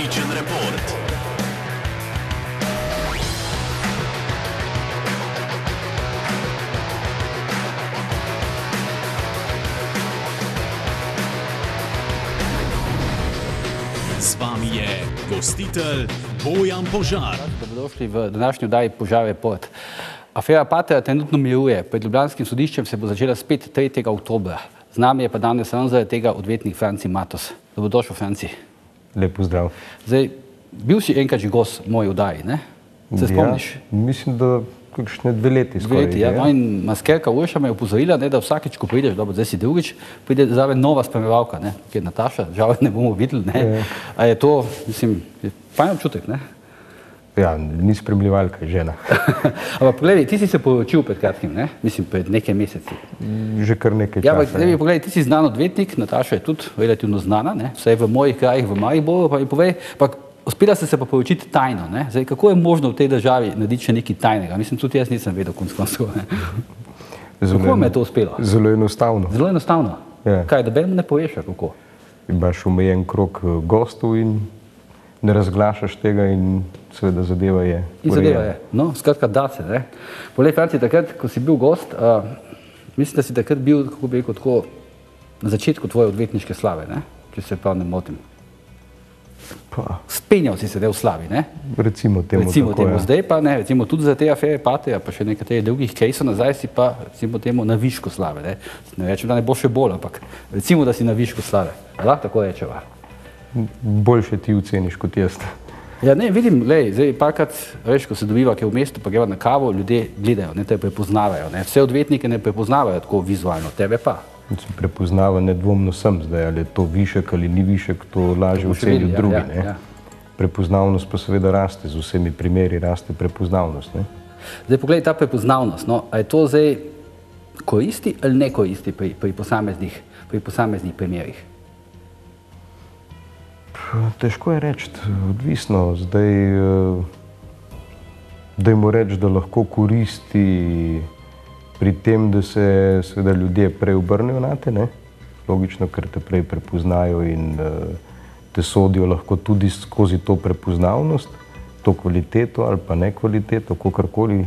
Odličen report. Z vami je gostitelj Bojan Požar. Dobrodošli v današnji oddaji Požar report. Afera Patria trenutno miruje. Pred ljubljanskim sodiščem se bo začela spet 3. oktobra. Z nami je pa danes samo zaradi tega odvetnik Franci Matos. Dobrodošel, Franci. Lep pozdrav. Zdaj, bil si enkrat že gost v moji oddaji, ne? Se spomniš? Ja, mislim, da kakšne 2 leti skoraj. 2 leti, ja. No, in maskerka Urša me je opozorila, ne, da vsakič, ko prideš, dobro, zdaj si drugič, pride zraven nova spremljevalka, ne, ki je Nataša, žal ne bomo videli, ne. Ja. A je to, mislim, fajn občutek, ne? Ja, ni spremljevalka, žena. Ampak pogledaj, ti si se poročil pred kratkim, ne? Mislim, pred nekaj meseci. Že kar nekaj časa. Ja, ampak pogledaj, ti si znan odvetnik, Nataša je tudi relativno znana, ne? Vsaj v mojih krajih, v Mariboru, pa mi povej, ampak uspela ste se pa poročiti tajno, ne? Zdaj, kako je možno v tej državi narediti še nekaj tajnega? Mislim, tudi jaz nisem vedel konec koncev, ne? Kako mi je to uspelo? Zelo enostavno. Zelo enostavno? Ja. Kaj, da benemu ne poveš, kako? Imaš omejen krog gostov in ne razglašaš tega in seveda zadeva je urejena. In zadeva je. No, skratka, da se, ne? Poglej, Franci, takrat, ko si bil gost, mislim, da si takrat bil, kako bi rekel, tako na začetku tvoje odvetniške slave, ne? Če se prav ne motim. Pa, Spenjal si se del v slavi, ne? recimo temu Recimo tako, temu ja. zdaj pa ne, recimo tudi za te afere Patria, pa še nekaterih drugih kejsov nazaj si pa recimo temu na višku slave, ne? Ne rečem, da ne bo še bolj, ampak recimo, da si na višku slave. Lahko tako rečeva. Boljše ti oceniš kot jaz. Ja, ne, vidim, glej, zdaj parkrat, veš, ko se dobiva kje v mestu, pa greva na kavo, ljudje gledajo, ne, te prepoznavajo, ne. Vse odvetnike ne prepoznavajo tako vizualno, tebe pa. Prepoznava nedvomno sem zdaj, ali je to višek ali ni višek, to lažje ocenijo drugi, ne. Ja. Prepoznavnost pa seveda raste, z vsemi primeri raste prepoznavnost, ne. Zdaj, poglej, ta prepoznavnost, no, a je to zdaj koristi ali ne koristi pri posameznih primerih? Težko je reči, odvisno. Zdaj, dajmo reči, da lahko koristi pri tem, da se seveda ljudje prej obrnejo nate, ne? Logično, ker te prej prepoznajo in te sodijo lahko tudi skozi to prepoznavnost, to kvaliteto ali pa nekvaliteto, kakorkoli.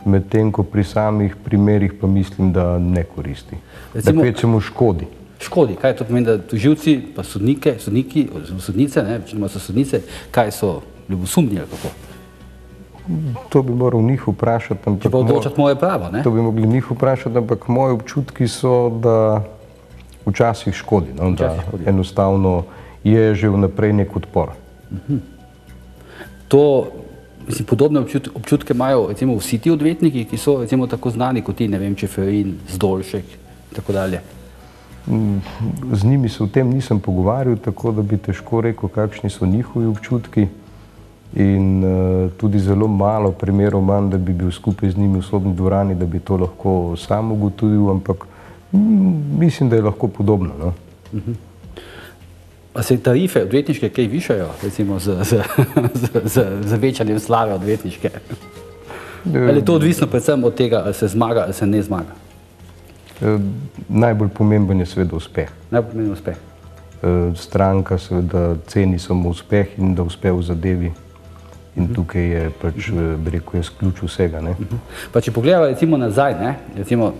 Medtem ko pri samih primerih pa mislim, da ne koristi. Da kvečemu škodi. Škodi, kaj to pomeni, da tožilci, pa sodniki, sodnice, ne, večinoma so sodnice, kaj so ljubosumni ali kako? To bi moral njih vprašati, ampak... Če pa odločati moje pravo, ne? To bi mogli njih vprašati, ampak moji občutki so, da včasih škodi, no, da enostavno je že vnaprej nek odpor. To, mislim, podobne občutke imajo recimo vsi ti odvetniki, ki so recimo tako znani kot ti, ne vem, Čeferin, Zdolšek in tako dalje. Z njimi se o tem nisem pogovarjal, tako da bi težko rekel, kakšni so njihovi občutki. In tudi zelo malo primerov imam, da bi bil skupaj z njimi v sodni dvorani, da bi to lahko sam ugotovil, ampak mislim, da je lahko podobno, no. A se tarife odvetniške kaj višajo, recimo z večanjem slave odvetniške? Ali je to odvisno predvsem od tega, ali se zmaga, ali se ne zmaga? Najbolj pomemben je seveda uspeh. Najbolj pomemben uspeh. Stranka seveda ceni samo uspeh in da uspe v zadevi. In tukaj je pač, bi rekel, je ključ vsega, ne. Pa če pogledava recimo nazaj, ne, recimo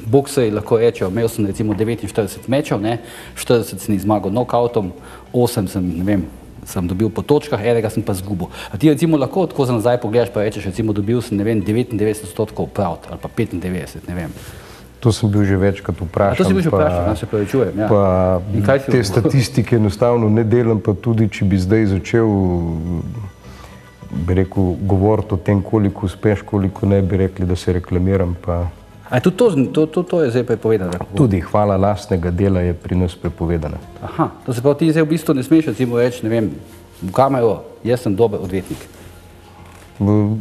bokserji lahko rečejo, imel sem recimo 49 mečev, ne, 40 sem zmagal knockoutom, 8 sem, ne vem, sem dobil po točkah, enega sem pa zgubil. A ti recimo lahko tako za nazaj pogledaš pa rečeš, recimo dobil sem, ne vem, 99% pravd ali pa 95, ne vem. To sem bil že večkrat vprašan. To si bil že vprašan, se pravičujem, ja. Pa te statistike enostavno ne delam, pa tudi, če bi zdaj začel, bi rekel, govoriti o tem, koliko uspeš, koliko ne, bi rekli, da se reklamiram, pa... A tudi to je zdaj prepovedano? Tudi hvala lastnega dela je pri nas prepovedana. Aha, to se pravi, ti zdaj v bistvu ne smeš recimo reči, ne vem, v kamero, jaz sem dober odvetnik.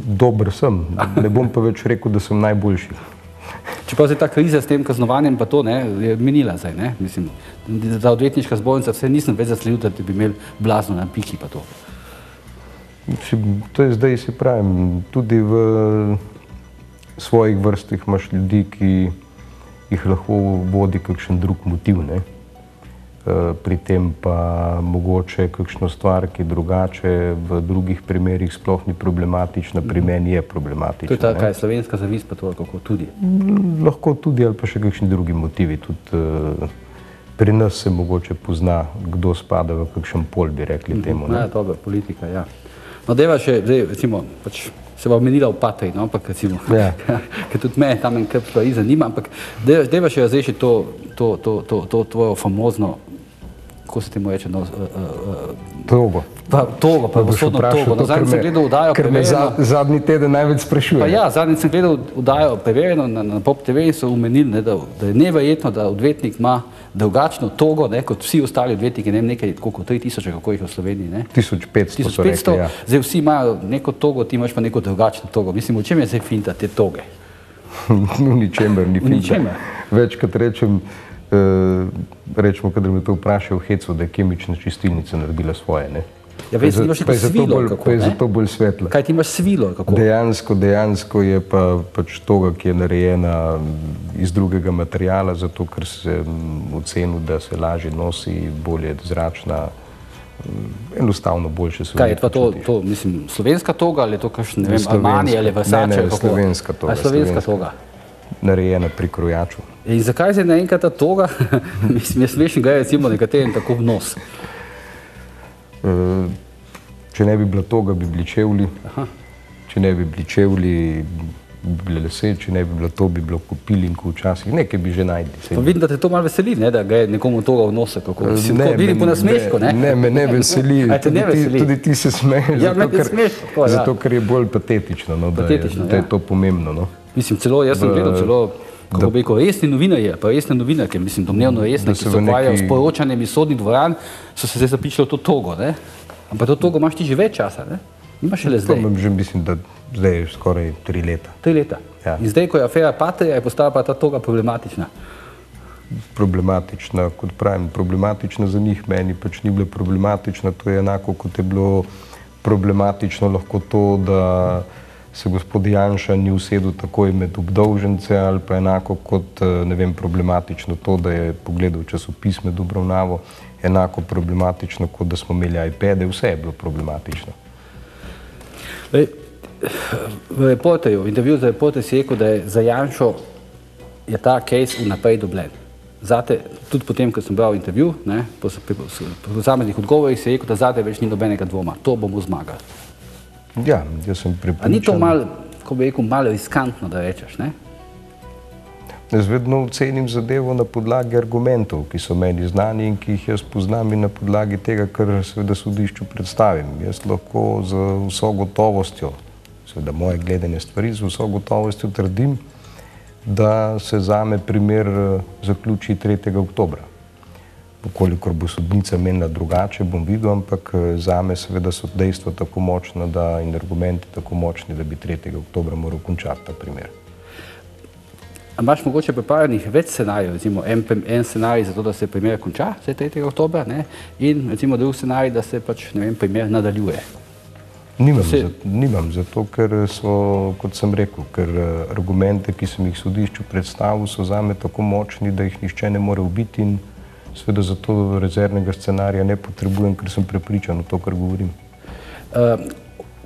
Dober sem, ne bom pa več rekel, da sem najboljši. Čeprav se ta kriza s tem kaznovanjem pa to, ne, je minila zdaj, ne, mislim, za odvetniška zbornica vse nisem več zasledil, da bi imeli blazno na piki pa to. To je zdaj, se pravim, tudi v svojih vrstih imaš ljudi, ki jih lahko vodi kakšen drug motiv, ne. pri tem pa mogoče kakšno stvar, ki drugače v drugih primerih sploh ni problematična, pri meni je problematična. To je ta, kaj, slovenska zavist pa to, kako tudi? Lahko tudi, ali pa še kakšni drugi motivi. Tudi pri nas se mogoče pozna, kdo spada v kakšen pol, bi rekli temu. Ja, dobro, politika, ja. No, deva še, zdaj, recimo, pač se bo omenila v Patrii, no, ampak recimo, ker tudi me tam en krp stvari zanima, ampak deva še razreši to tvojo famozno, kako se temu reče, no, togo. Togo, pravosodno togo. No, zadnji sem gledal vdajo Preverjeno. Zadnji teden največ sprašuje. Pa ja, zadnji sem gledal vdajo Preverjeno na Pop TV in so omenili, da je neverjetno, da odvetnik ima drugačno togo, kot vsi ostali odvetniki, nekaj koliko, 3000, kako jih v Sloveniji, ne? 1500 so rekli, ja. Zdaj vsi imajo neko togo, ti imaš pa neko drugačno togo. Mislim, v čem je zdaj finta te toge? V ničemer ni finta. Večkrat rečemo, kadar me to vprašajo v hecu, da je kemična čistilnica naredila svoje, ne? Ja, veš, ti imaš neko svilo, kako, pa je zato bolj svetla. Kaj ti imaš svilo, kako? Dejansko je pa pač toga, ki je narejena iz drugega materijala, zato ker se ocenil, da se lažje nosi, bolje zračna, enostavno boljše se Kaj je pa to, mislim, slovenska toga ali je to kakšen, ne vem, Armani ali Versace? Ne, slovenska toga. Slovenska toga. Narejena pri krojaču. In zakaj se naenkrat ta toga, mislim, je smešen, gre recimo nekaterim tako v nos? Če ne bi bila toga, bi bili čevlji. Če ne bi bili čevlji, bi bile lase, če ne bi bila to, bi bilo kopilinku včasih. Nekaj bi že najdli. Pa vidim, da te to malo veseli, ne, da gre nekomu toga v nose, kako vidim po nasmešku, ne? Ne, me ne veseli. Tudi ti se smeješ, zato ker je bolj patetično, da je to pomembno. Mislim, celo jaz sem gledal, kako bi rekel, resni novinarji, pa resne novinarke, mislim, domnevno resne, ki se ukvarjajo s poročanjem iz sodnih dvoran, so se zdaj zapičili v to togo, ne? Ampak to togo imaš ti že več časa, ne? Imaš šele zdaj. To imam že, mislim, da zdaj je skoraj 3 leta. 3 leta. In zdaj, ko je afera Patria, je postala pa ta toga problematična. Problematična, kot pravim, problematična za njih, meni pač ni bila problematična, to je enako, kot je bilo problematično lahko to, da se gospod Janša ni usedel takoj med obdolžence, ali pa enako kot, ne vem, problematično to, da je pogledal časopis med obravnavo, enako problematično, kot da smo imeli iPade, vse je bilo problematično. V reporterju, v intervjuju za reporter si rekel, da je za Janšo je ta case vnaprej dobljen. Zate, tudi potem, ko sem bral intervju, po posameznih odgovorih si rekel, da zate več ni nobenega dvoma. To bomo zmagali. Ja, jaz sem prepričan. A ni to malo, ko bi rekel, malo riskantno, da rečeš, ne? Jaz vedno ocenim zadevo na podlagi argumentov, ki so meni znani in ki jih jaz poznam in na podlagi tega, kar seveda sodišču predstavim. Jaz lahko z vso gotovostjo, seveda moje gledanje stvari, z vso gotovostjo trdim, da se zame primer zaključi 3. oktobra. Ukolikor bo sodnica menila drugače, bom videl, ampak zame seveda so dejstva tako močna in argumenti tako močni, da bi 3. oktobra moral končati ta primer. A imaš mogoče pripravljenih več scenarijev, recimo en scenarij za to, da se primer konča 3. oktobra, in recimo drug scenarij, da se pač, ne vem, primer nadaljuje? Nimam, zato ker so, kot sem rekel, ker argumente, ki sem jih sodišču predstavil, so zame tako močni, da jih nihče ne more ubiti in seveda zato rezervnega scenarija ne potrebujem, ker sem prepričan v to, kar govorim.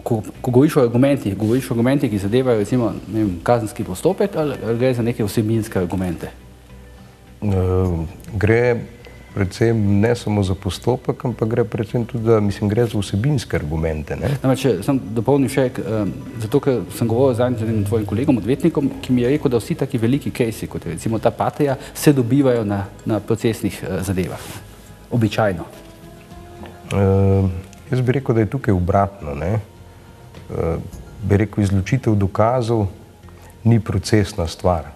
Ko govoriš o argumentih, ki zadevajo recimo kazenski postopek, ali gre za neke vsebinske argumente? Gre predvsem ne samo za postopek, ampak gre predvsem tudi, gre za vsebinske argumente. Namreč, sem dopolnil še, zato ker sem govoril z enim tvojim kolegom, odvetnikom, ki mi je rekel, da vsi taki veliki kejsi, kot je recimo ta Patria, se dobivajo na procesnih zadevah. Običajno. Jaz bi rekel, da je tukaj obratno. Bi rekel, izločitev dokazov ni procesna stvar,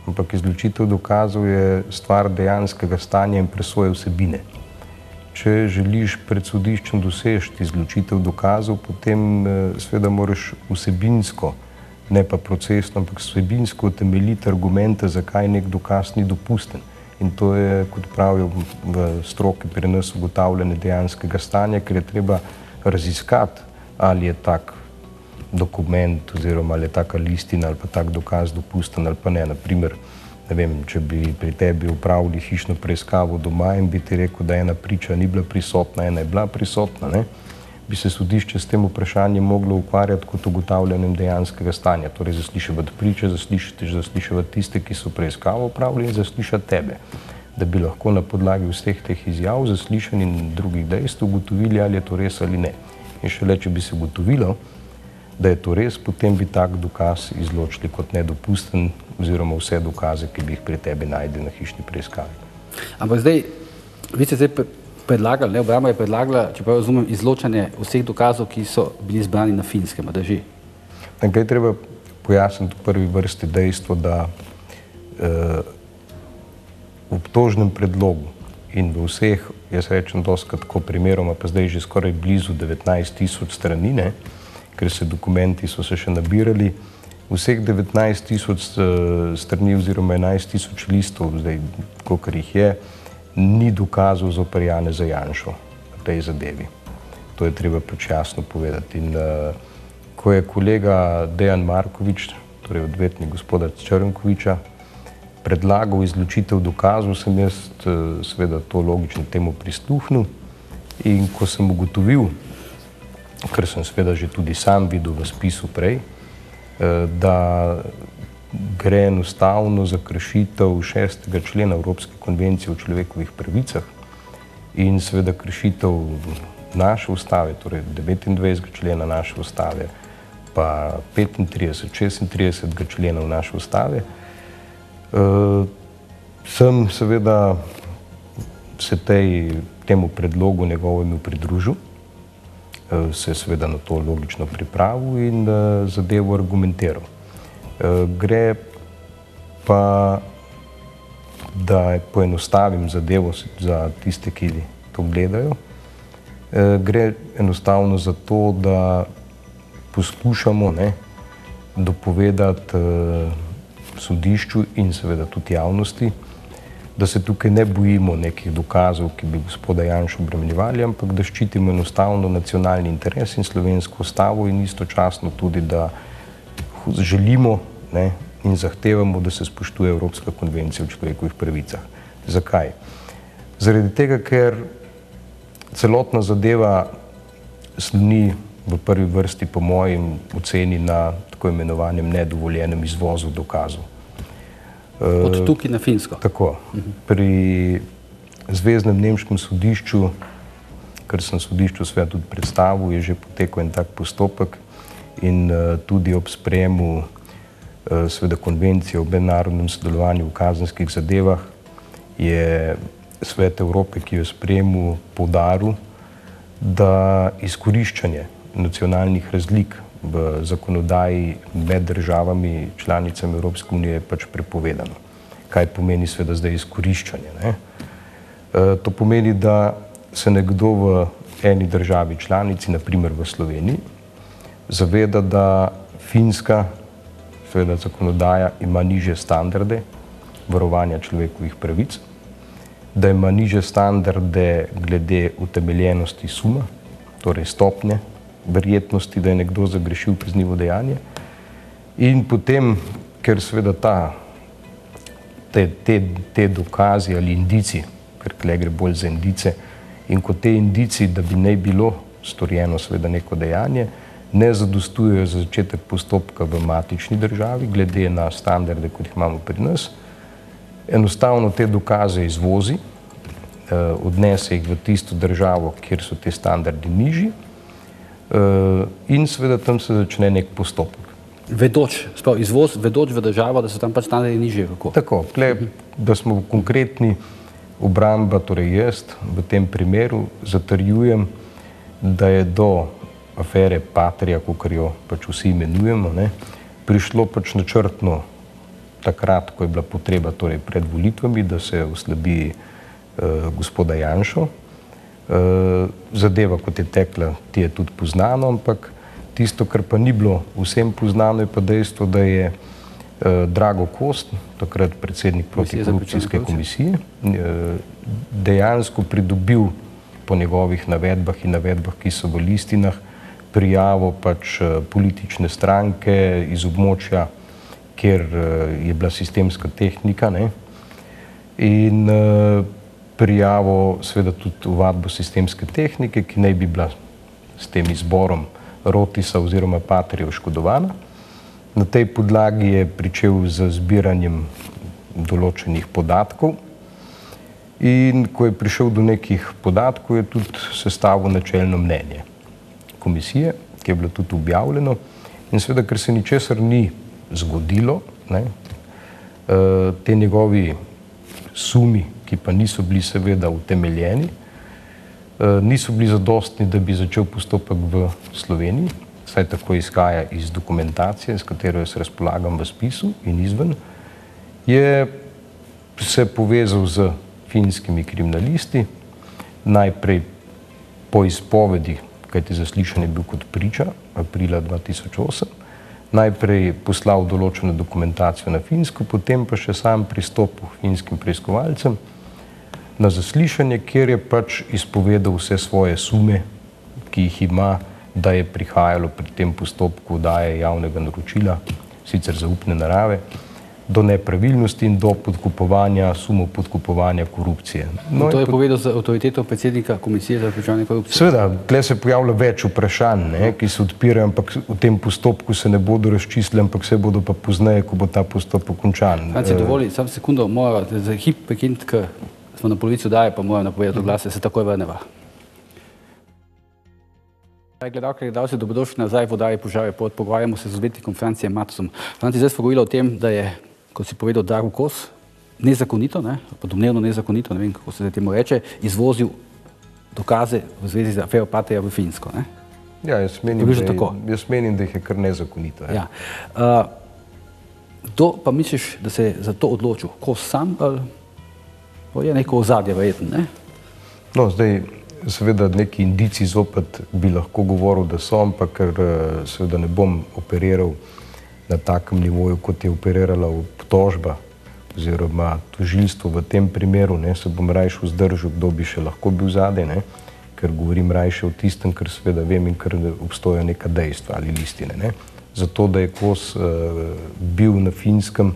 ampak izločitev dokazov je stvar dejanskega stanja in presoje vsebine. Če želiš pred sodiščem doseči izločitev dokazov, potem seveda moraš vsebinsko, ne pa procesno, ampak vsebinsko utemeljiti argumente, zakaj nek dokaz ni dopusten. In to je, kot pravijo v stroki pri nas, ugotavljanje dejanskega stanja, ker je treba raziskati, ali je tak dokument oziroma ali je taka listina ali pa tak dokaz dopusten ali pa ne. Naprimer, ne vem, če bi pri tebi upravili hišno preiskavo doma in bi ti rekel, da ena priča ni bila prisotna, ena je bila prisotna, ne, bi se sodišče s tem vprašanjem moglo ukvarjati kot ugotavljanjem dejanskega stanja, torej zasliševati priče, zasliševati tiste, ki so preiskavo upravili in zaslišati tebe, da bi lahko na podlagi vseh teh izjav, zaslišanj in drugih dejstev ugotovili, ali je to res ali ne. In šele, če bi se ugotovilo, da je to res, potem bi tak dokaz izločili kot nedopusten oziroma vse dokaze, ki bi jih pri tebi našli na hišni preiskavi. Ampak zdaj, vi ste predlagali, obramba je predlagala, če prav razumem, izločanje vseh dokazov, ki so bili zbrani na Finskem, drži? Nekaj treba pojasniti v prvi vrsti dejstvo, da v obtožnem predlogu in v vseh, jaz rečem doskrat tako primeroma, pa zdaj že skoraj blizu 19.000 strani, ne, ker dokumenti so se še nabirali, vseh 19.000 strani oziroma 11.000 listov, zdaj, kolikor jih je, ni dokazov zoper Janeza Janšo v tej zadevi. To je treba pač jasno povedati. In ko je kolega Dejan Markovič, torej odvetnik gospoda Črnkoviča, predlagal izločitev dokazov, sem jaz seveda to logično temu prisluhnil in ko sem ugotovil, ker sem seveda že tudi sam videl v spisu prej, da gre enostavno za kršitev 6. člena Evropske konvencije o človekovih pravicah in seveda kršitev naše ustave, torej 29. člena naše ustave, pa 35, 36. členov naše ustave, sem seveda se temu predlogu njegovemu pridružil, se seveda na to logično pripravil in zadevo argumentiral. Gre pa, da poenostavim zadevo za tiste, ki to gledajo, gre enostavno za to, da poskušamo dopovedati sodišču in seveda tudi javnosti, da se tukaj ne bojimo nekih dokazov, ki bi gospoda Janšo obremenjevali, ampak da ščitimo enostavno nacionalni interes in slovensko ustavo in istočasno tudi, da želimo in zahtevamo, da se spoštuje Evropska konvencija o človekovih pravicah. Zakaj? Zaradi tega, ker celotna zadeva sloni v prvi vrsti po mojem oceni na tako imenovanem nedovoljenem izvozu dokazov. Od tukaj na Finsko? Tako. Pri Zveznem nemškem sodišču, kar sem sodišču seveda tudi predstavil, je že potekal en tak postopek in tudi ob sprejemu seveda konvencije o mednarodnem sodelovanju v kazenskih zadevah je Svet Evrope, ki jo sprejemu, poudaril, da izkoriščanje nacionalnih razlik v zakonodaji med državami, članicami Evropske unije je pač prepovedano. Kaj pomeni seveda zdaj izkoriščanje? To pomeni, da se nekdo v eni državi članici, naprimer v Sloveniji, zaveda, da Finska, seveda zakonodaja, ima nižje standarde varovanja človekovih pravic, da ima nižje standarde glede utemeljenosti suma, torej stopnje verjetnosti, da je nekdo zagrešil kaznivo dejanje. In potem, ker seveda te dokazi ali indici, ker tle gre bolj za indice, in ko te indici, da bi naj bilo storjeno seveda neko dejanje, ne zadostujejo za začetek postopka v matični državi, glede na standarde, kot jih imamo pri nas, enostavno te dokaze izvozi, odnese jih v tisto državo, kjer so te standardi nižji, in seveda tam se začne nek postopek. Izvoz vedoč v državo, da so tam pač standardi nižji, kako? Tako, da smo konkretni, obramba, torej jaz v tem primeru zatrjujem, da je do afere Patria, kakor jo pač vsi imenujemo, prišlo pač načrtno takrat, ko je bila potreba, torej pred volitvami, da se oslabi gospoda Janšo. Zadeva, kot je tekla, ti je tudi poznano, ampak tisto, kar pa ni bilo vsem poznano, je pa dejstvo, da je Drago Kost, takrat predsednik protikorupcijske komisije, dejansko pridobil po njegovih navedbah in navedbah, ki so v listinah, prijavo pač politične stranke iz območja, kjer je bila sistemska tehnika, ne, in prijavo seveda tudi ovadbo sistemske tehnike, ki naj bi bila s tem izborom Rotisa oziroma Patria oškodovana. Na tej podlagi je pričel z zbiranjem določenih podatkov in ko je prišel do nekih podatkov, je tudi sestavil načelno mnenje komisije, ki je bilo tudi objavljeno. In seveda, ker se ničesar ni zgodilo, ne, te njegovi sumi, ki pa niso bili seveda utemeljeni, niso bili zadostni, da bi začel postopek v Sloveniji, saj tako izhaja iz dokumentacije, s katero jaz razpolagam v spisu in izven, je se povezal z finskimi kriminalisti, najprej po izpovedi, kajti zaslišan je bil kot priča aprila 2008, najprej poslal določeno dokumentacijo na Finsko, potem pa še sam pristopil finskim preiskovalcem na zaslišanje, kjer je pač izpovedal vse svoje sume, ki jih ima, da je prihajalo pri tem postopku daje javnega naročila, sicer zaupne narave, do nepravilnosti in do podkupovanja, sumov podkupovanja korupcije. No, to je povedal z avtoriteto predsednika Komisije za preprečevanje korupcije? Seveda, tle se pojavlja več vprašanj, ne, ki se odpirajo, ampak v tem postopku se ne bodo razčistili, ampak se bodo pa pozneje, ko bo ta postopek končan. Franci, dovoli, sam sekundo, mora za hip prekiniti, ker smo na polovici oddaje, pa moram napovedati oglase, se takoj vrneva. Gledalke, gledalci, dobrodošli nazaj v oddaji Požar Report. Pogovarjamo se z odvetnikom Francijem Matosom. Franci, zdaj smo govorili o tem, da je, kot si povedal, Darko Kos nezakonito, ne, pa domnevno nezakonito, ne vem, kako se temu reče, izvozil dokaze v zvezi z afero Patria v Finsko, ne? Ja, jaz menim, da jih je kar nezakonito. Ja. Kdo pa misliš, da se je za to odločil? Kos sam ali je neko ozadje verjetno, ne? No, zdaj, seveda neki indici zopet bi lahko govoril, da so, ampak ker seveda ne bom operiral na takem nivoju, kot je operirala obtožba oziroma tožilstvo v tem primeru, ne, se bom rajše vzdržal, kdo bi še lahko bil zadaj, ne, ker govorim rajše o tistem, ker seveda vem in ker obstoja neka dejstva ali listine, ne. Zato, da je Kos bil na Finskem,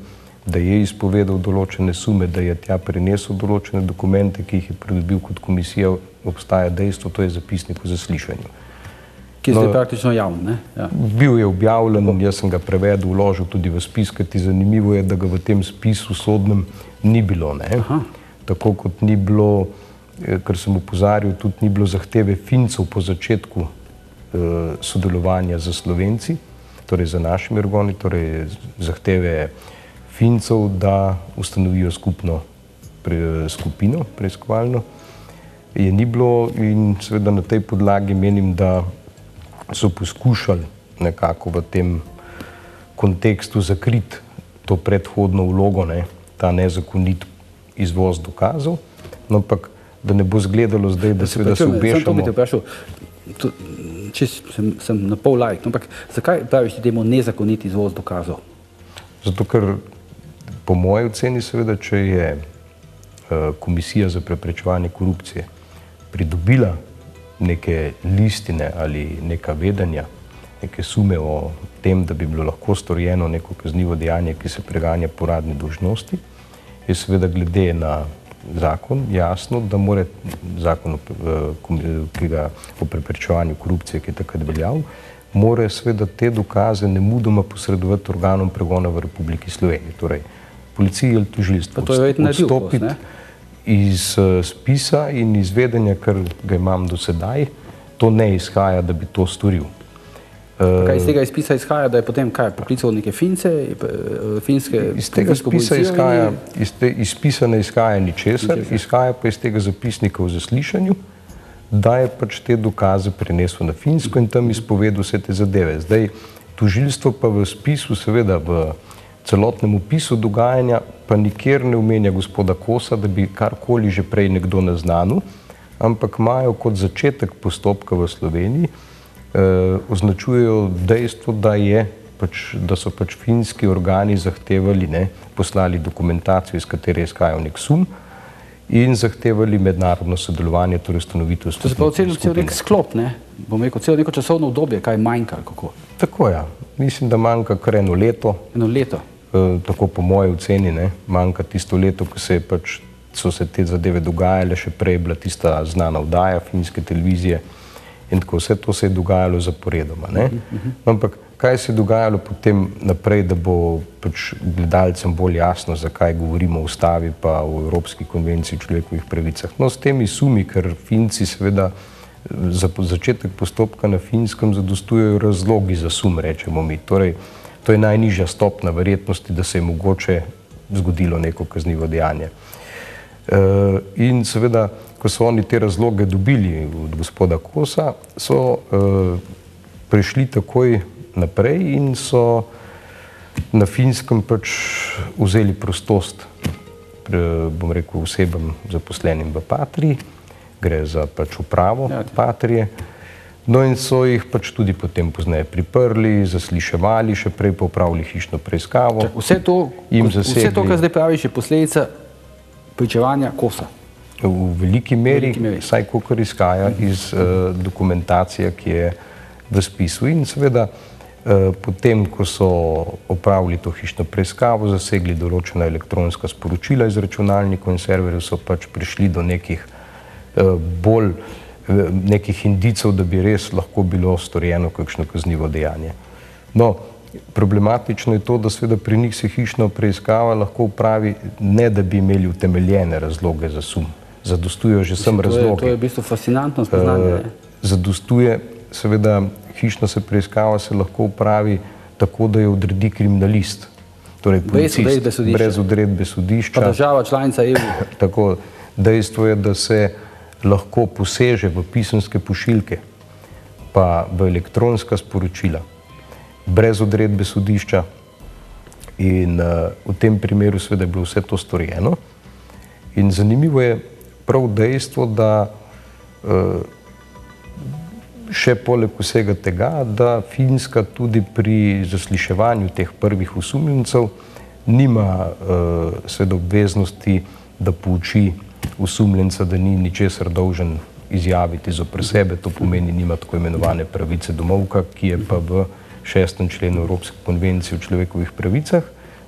da je izpovedal določene sume, da je tja prinesel določene dokumente, ki jih je pridobil kot komisija, obstaja dejstvo, to je zapisnik o zaslišanju. Ki je zdaj praktično javno, ne? Ja. Bil je objavljen, jaz sem ga prevedel, vložil tudi v spis, kajti zanimivo je, da ga v tem spisu sodnem ni bilo, ne? Aha. Tako kot ni bilo, ker sem opozarjal, tudi ni bilo zahteve Fincev po začetku sodelovanja z Slovenci, torej za našimi organi, torej zahteve Fincev, da ustanovijo skupno skupino preiskovalno, je ni bilo in seveda na tej podlagi menim, da so poskušali nekako v tem kontekstu zakriti to predhodno vlogo, ne, ta nezakonit izvoz dokazov, no ampak da ne bo zgledalo zdaj, da seveda se obešamo. Sam to bi te vprašal, sem na pol laik, ampak zakaj praviš temu nezakonit izvoz dokazov? Zato, ker po moji oceni seveda, če je Komisija za preprečevanje korupcije pridobila neke listine ali neka vedenja, neke sume o tem, da bi bilo lahko storjeno neko kaznivo dejanje, ki se preganja po uradni dolžnosti, je seveda glede na zakon jasno, da mora zakon o preprečevanju korupcije, ki je takrat veljal, mora seveda te dokaze nemudoma posredovati organom pregona v Republiki Sloveniji, torej policiji ali tožilstvu, odstopiti iz spisa in iz vedenja, kar ga imam do sedaj, to ne izhaja, da bi to storil. Kaj iz tega izpisa izhaja, da je potem kaj, poklical neke Fince, finske policijo? Iz tega spisa izhaja, iz spisa ne izhaja ničesar, izhaja pa iz tega zapisnika o zaslišanju, da je pač te dokaze prenesel na Finsko in tam izpovedal vse te zadeve. Zdaj, tožilstvo pa v spisu, seveda v celotnem opisu dogajanja, pa nikjer ne omenja gospoda Kosa, da bi karkoli že prej nekdo naznanil, ampak imajo kot začetek postopka v Sloveniji, označujejo dejstvo, da so pač finski organi zahtevali, ne, poslali dokumentacijo, iz katere izhajajo nek sum in zahtevali mednarodno sodelovanje, torej ustanovitev skupine. To se pravi cel nek sklop, ne? Bom rekel, celo neko časovno obdobje, kaj manjka, kako? Tako ja. Mislim, da manjka kar eno leto. Eno leto? tako po moji oceni, ne, manjka tisto leto, ko so se te zadeve dogajale, še prej je bila tista znana vdaja finske televizije in tako vse to se je dogajalo zaporedoma. Ne. Ampak kaj se je dogajalo potem naprej, da bo pač gledalcem bolj jasno, zakaj govorimo o ustavi pa o Evropski konvenciji o človekovih pravicah. No, s temi sumi, ker Finci seveda za začetek postopka na Finskem zadostujejo razlogi za sum, rečemo mi. Torej, to je najnižja stopna verjetnosti, da se je mogoče zgodilo neko kaznivo dejanje. In seveda, ko so oni te razloge dobili od gospoda Kosa, so prišli takoj naprej in so na Finskem pač vzeli prostost, bom rekel, osebam zaposlenim v Patriji, gre za pač upravo Patrije. No in so jih pač tudi potem pozneje priprli, zasliševali, še prej pa opravili hišno preiskavo. Vse to, kar zdaj praviš, je posledica pričevanja Kosa? V veliki meri, vsaj kolikor izhaja iz dokumentacije, ki je v spisu. In seveda potem, ko so opravili to hišno preiskavo, zasegli določena elektronska sporočila iz računalnikov in serverjev, so pač prišli do nekih indicov, da bi res lahko bilo storjeno kakšno kaznivo dejanje. No, problematično je to, da seveda pri njih se hišna preiskava lahko opravi, ne da bi imeli utemeljene razloge za sum. Zadostujejo že sem razloge. To je v bistvu fascinantno spoznanje. Zadostuje, seveda, hišna preiskava se lahko opravi tako, da jo odredi kriminalist. Torej policist, brez odredbe sodišča. Pa država članica EU. Tako, dejstvo je, da se lahko poseže v pisemske pošiljke, pa v elektronska sporočila, brez odredbe sodišča. In v tem primeru seveda je bilo vse to storjeno. In zanimivo je prav dejstvo, da še poleg vsega tega, da Finska tudi pri zasliševanju teh prvih osumljencev nima seveda obveznosti, da pouči osumljenca, da ni ničesar dolžen izjaviti zoper sebe. To pomeni, nima tako imenovane pravice do molka, ki je pa v 6. členu Evropske konvencije o človekovih pravicah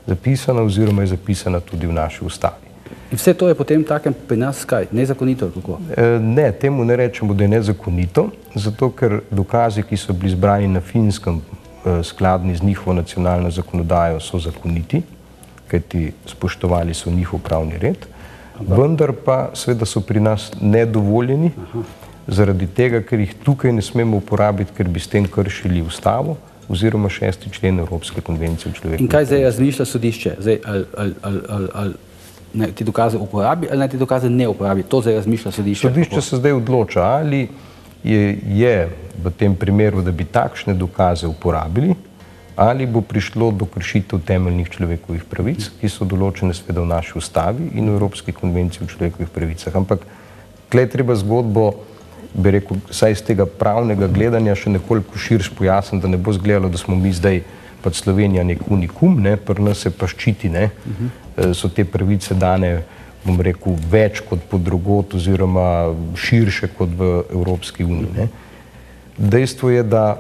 zapisana oziroma je zapisana tudi v naši ustavi. In vse to je potem takem pri nas kaj? Nezakonito? Kako? Ne, temu ne rečemo, da je nezakonito, zato ker dokazi, ki so bili zbrani na Finskem, skladni z njihovo nacionalno zakonodajo, so zakoniti, kajti spoštovali so njihov pravni red, vendar pa seveda so pri nas nedovoljeni, zaradi tega, ker jih tukaj ne smemo uporabiti, ker bi s tem kršili ustavo oziroma 6. člen Evropske konvencije o človekovih pravicah. In kaj zdaj razmišlja sodišče? Ali naj ti dokaze uporabi ali naj ti dokaze ne uporabi? To zdaj razmišlja sodišče. Sodišče se zdaj odloča, ali je v tem primeru, da bi takšne dokaze uporabili, ali bo prišlo do kršitev temeljnih človekovih pravic, ki so določene seveda v naši ustavi in v Evropski konvenciji o človekovih pravicah. Ampak tukaj je treba zgodbo, bi rekel, saj iz tega pravnega gledanja še nekoliko širše pojasniti, da ne bo izgledalo, da smo mi zdaj pač Slovenija nek unikum, pri nas se pa ščiti, so te pravice dane, bom rekel, več kot pod drugot oziroma širše kot v Evropski uniji. Dejstvo je, da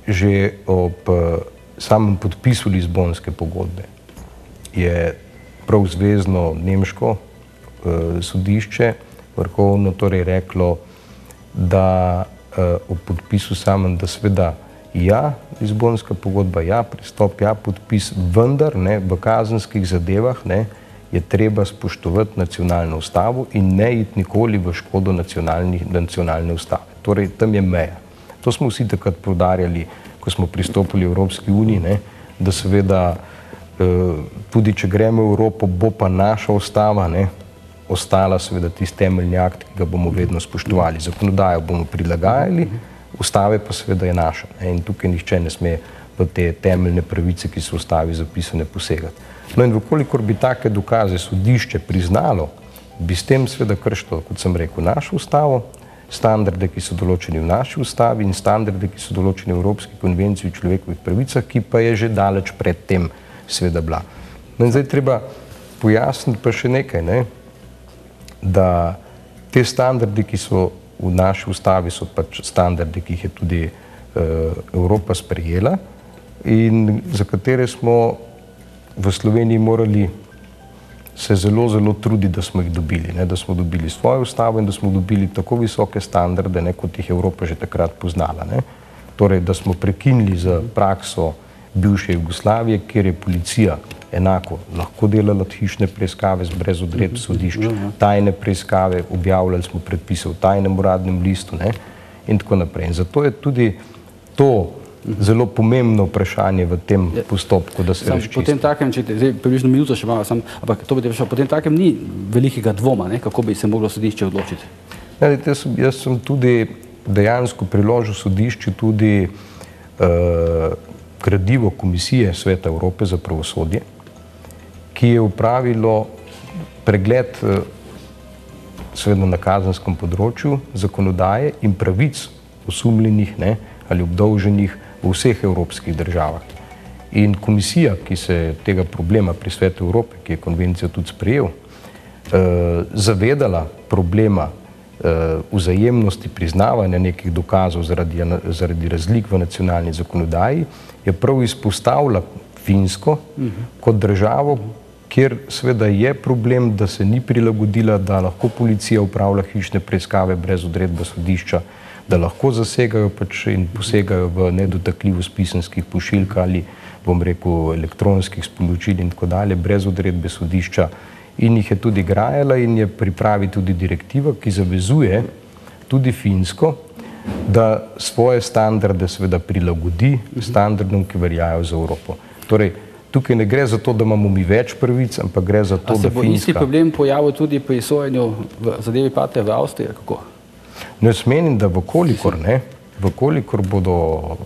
že ob samem podpisu Lizbonske pogodbe je prav zvezno nemško sodišče vrhovno torej reklo, da ob podpisu samem, da seveda ja, Lizbonska pogodba, ja, pristop, ja, podpis, vendar v kazenskih zadevah je treba spoštovati nacionalno ustavo in ne iti nikoli v škodo nacionalne ustave. Torej, tam je meja. To smo vsi takrat poudarjali, ko smo pristopili v Evropski uniji, da seveda tudi, če gremo v Evropo, bo pa naša ustava ostala seveda tisti temeljni akt, ki ga bomo vedno spoštovali. Zakonodajo bomo prilagajali, ustave pa seveda je naša. In tukaj nihče ne sme v te temeljne pravice, ki so v ustavi zapisane, posegati. No in vkolikor bi take dokaze sodišče priznalo, bi s tem seveda kršilo, kot sem rekel, našo ustavo, standarde, ki so določeni v naši ustavi in standarde, ki so določeni v Evropski konvenciji o človekovih pravicah, ki pa je že daleč pred tem seveda bila. No in zdaj treba pojasniti pa še nekaj, da te standardi, ki so v naši ustavi, so pač standardi, ki jih je tudi Evropa sprejela in za katere smo v Sloveniji morali se zelo, zelo truditi, da smo jih dobili, ne? Da smo dobili svojo ustavo in da smo dobili tako visoke standarde, ne, kot jih Evropa že takrat poznala. Ne? Torej, da smo prekinili z prakso bivše Jugoslavije, kjer je policija enako lahko delala hišne preiskave brez odredb sodišč, tajne preiskave, objavljali smo predpise v tajnem uradnem listu, ne? In tako naprej. In zato je tudi to zelo pomembno vprašanje v tem postopku, da se razčisti. Potem takem, če zdaj približno minuto še malo, ampak to bi te vprašal, potem takem ni velikega dvoma, ne, kako bi se moglo sodišče odločiti. Ja, jaz sem tudi dejansko priložil sodišču tudi gradivo Komisije Sveta Evrope za pravosodje, ki je upravilo pregled seveda na kazenskem področju zakonodaje in pravic osumljenih, ne, ali obdolženih v vseh evropskih državah. In komisija, ki se tega problema pri Svetu Evrope, ki je konvencijo tudi sprejel, zavedala problema vzajemnosti priznavanja nekih dokazov zaradi razlik v nacionalni zakonodaji, je prav izpostavila Finsko kot državo, kjer seveda je problem, da se ni prilagodila, da lahko policija upravlja hišne preiskave brez odredbe sodišča, da lahko zasegajo in posegajo v nedotakljivost pisanskih pošiljk ali, bom rekel, elektronskih sporočil in tako dalje, brez odredbe sodišča. In jih je tudi grajala in je pripravi tudi direktiva, ki zavezuje tudi Finsko, da svoje standarde seveda prilagodi standardom, ki veljajo za Evropo. Torej, tukaj ne gre za to, da imamo mi več pravic, ampak gre za to, da Finska... A se bo isti problem pojavil tudi pri sojenju v zadevi Patria v Avstriji, kako? No, jaz menim, da vkolikor bodo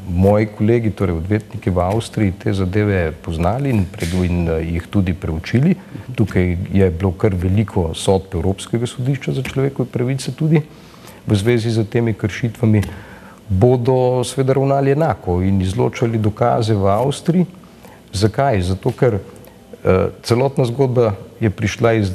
moji kolegi, torej odvetniki v Avstriji, te zadeve poznali in jih tudi preučili, tukaj je bilo kar veliko sodb Evropskega sodišča za človekove pravice tudi v zvezi z temi kršitvami, bodo seveda ravnali enako in izločali dokaze v Avstriji. Zakaj? Zato, ker celotna zgodba je prišla iz,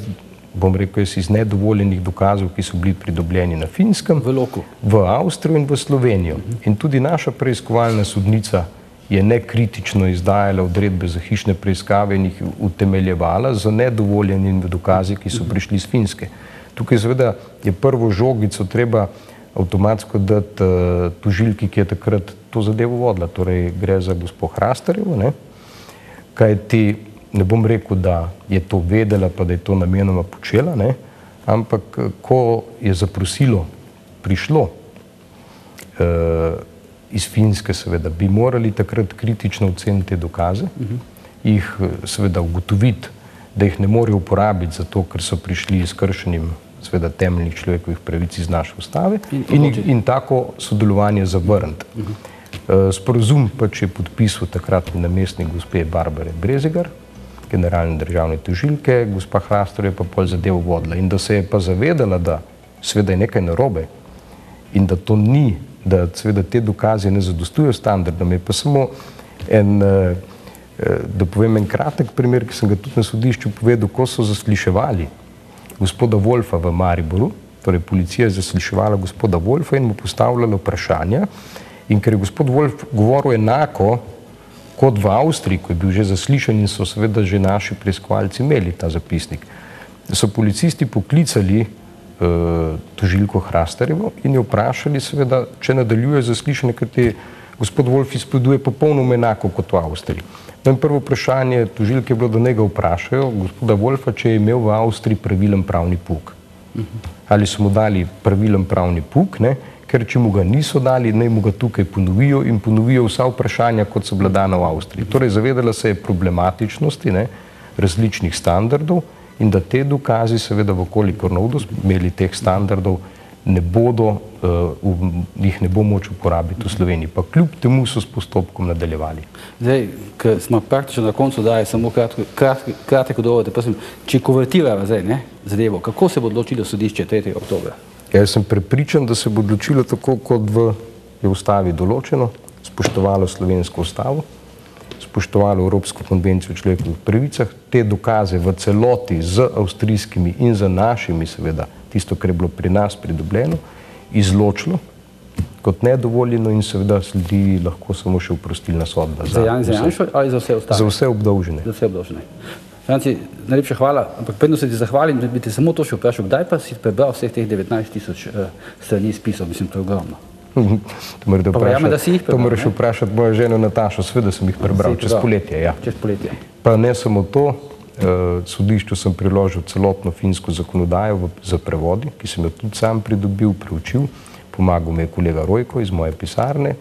bom rekel, iz nedovoljenih dokazov, ki so bili pridobljeni na Finskem, v Avstrijo in v Slovenijo. In tudi naša preiskovalna sodnica je nekritično izdajala odredbe za hišne preiskave in jih utemeljevala z nedovoljenimi dokazi, ki so prišli iz Finske. Tukaj seveda je prvo žogico treba avtomatsko dati tožilki, ki je takrat to zadevo vodila. Torej gre za gospo Hrastarjevo, ne? Kajti ne bom rekel, da je to vedela, pa da je to namenoma počela, ne? Ampak ko je zaprosilo prišlo iz Finske, seveda, bi morali takrat kritično oceniti te dokaze, jih seveda ugotoviti, da jih ne morejo uporabiti zato, ker so prišli s kršenjem seveda temeljnih človekovih pravic iz naše ustave in tako sodelovanje zavrniti. Sporazum pač je podpisal takratni namestnik gospe Barbare Brezigar, generalne državne tožilke, gospa Hrastar je pa pol zadevo vodila. In da se je pa zavedala, da seveda je nekaj narobe in da to ni, da seveda te dokaze ne zadostujejo standardom, je pa samo en, da povem en kratek primer, ki sem ga tudi na sodišču povedal, ko so zasliševali gospoda Wolfa v Mariboru, torej policija je zasliševala gospoda Wolfa in mu postavljala vprašanja. In ker je gospod Wolf govoril enako kot v Avstriji, ko je bil že zaslišan in so seveda že naši preiskovalci imeli ta zapisnik, so policisti poklicali tožilko Hrastarjevo in jo vprašali seveda, če nadaljuje zaslišanje, ker ti gospod Wolf izpoveduje popolnoma enako kot v Avstriji. No in prvo vprašanje tožilke je bilo, da ne ga vprašajo, gospoda Wolfa, če je imel v Avstriji pravilen pravni pouk. Ali so mu dali pravilen pravni pouk, ne? Ker če mu ga niso dali, naj mu ga tukaj ponovijo in ponovijo vsa vprašanja, kot so bila dana v Avstriji. Torej, zavedala se je problematičnosti, ne, različnih standardov in da te dokazi, seveda, vkolikor ne bodo imeli teh standardov, ne bodo, jih ne bo moč uporabiti v Sloveniji. Pa kljub temu so s postopkom nadaljevali. Zdaj, ker smo praktično na koncu daje samo kratek odgovor, prosim, če konvertirava zdaj, ne, zadevo, kako se bo odločilo sodišče 3. oktobra? Jaz sem prepričan, da se bo odločilo tako, kot je v ustavi določeno, spoštovalo slovensko ustavo, spoštovalo Evropsko konvencijo o človekovih pravicah, te dokaze v celoti z avstrijskimi in z našimi, seveda, tisto, kar je bilo pri nas pridobljeno, izločilo kot nedovoljeno in seveda sledi lahko samo še oprostilna sodba. Za Janša ali za vse ostale? Za vse obdolžene. Za vse obdolžene. Franci, najlepša hvala, ampak predno se ti zahvalim, bi te samo to še vprašal, kdaj pa si prebral vseh teh 19.000 strani spisov, mislim, to je ogromno. To moraš vprašati mojo ženo Natašo, seveda sem jih prebral, čez poletje, ja. Čez poletje. Pa ne samo to, sodišču sem priložil celotno finsko zakonodajo za prevodi, ki sem jo tudi sam pridobil, preučil, pomagal mi je kolega Rojko iz moje pisarne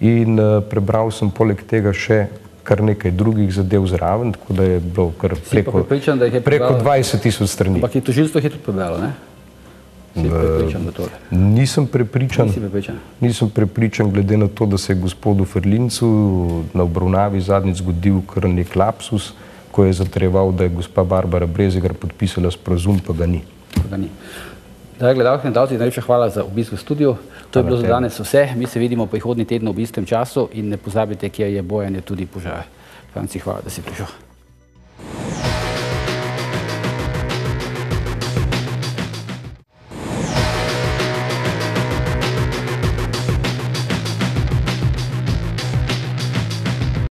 in prebral sem poleg tega še kar nekaj drugih zadev zraven, tako da je bilo kar preko 20.000 strani. Ampak je tožilstvo tudi prebralo, ne? Si prepričan za to? Nisem prepričan. Nisem prepričan, glede na to, da se je gospodu Ferlincu na obravnavi zadnjič zgodil kar nek lapsus, ko je zatrjeval, da je gospa Barbara Brezigar podpisala sporazum, pa ga ni. Dragi gledalke in gledalci, najlepša hvala za obisk v studiu. To je bilo za danes vse. Mi se vidimo prihodnji teden ob istem času in ne pozabite, kjer je bojanje tudi požar. Franci, hvala, da si prišel.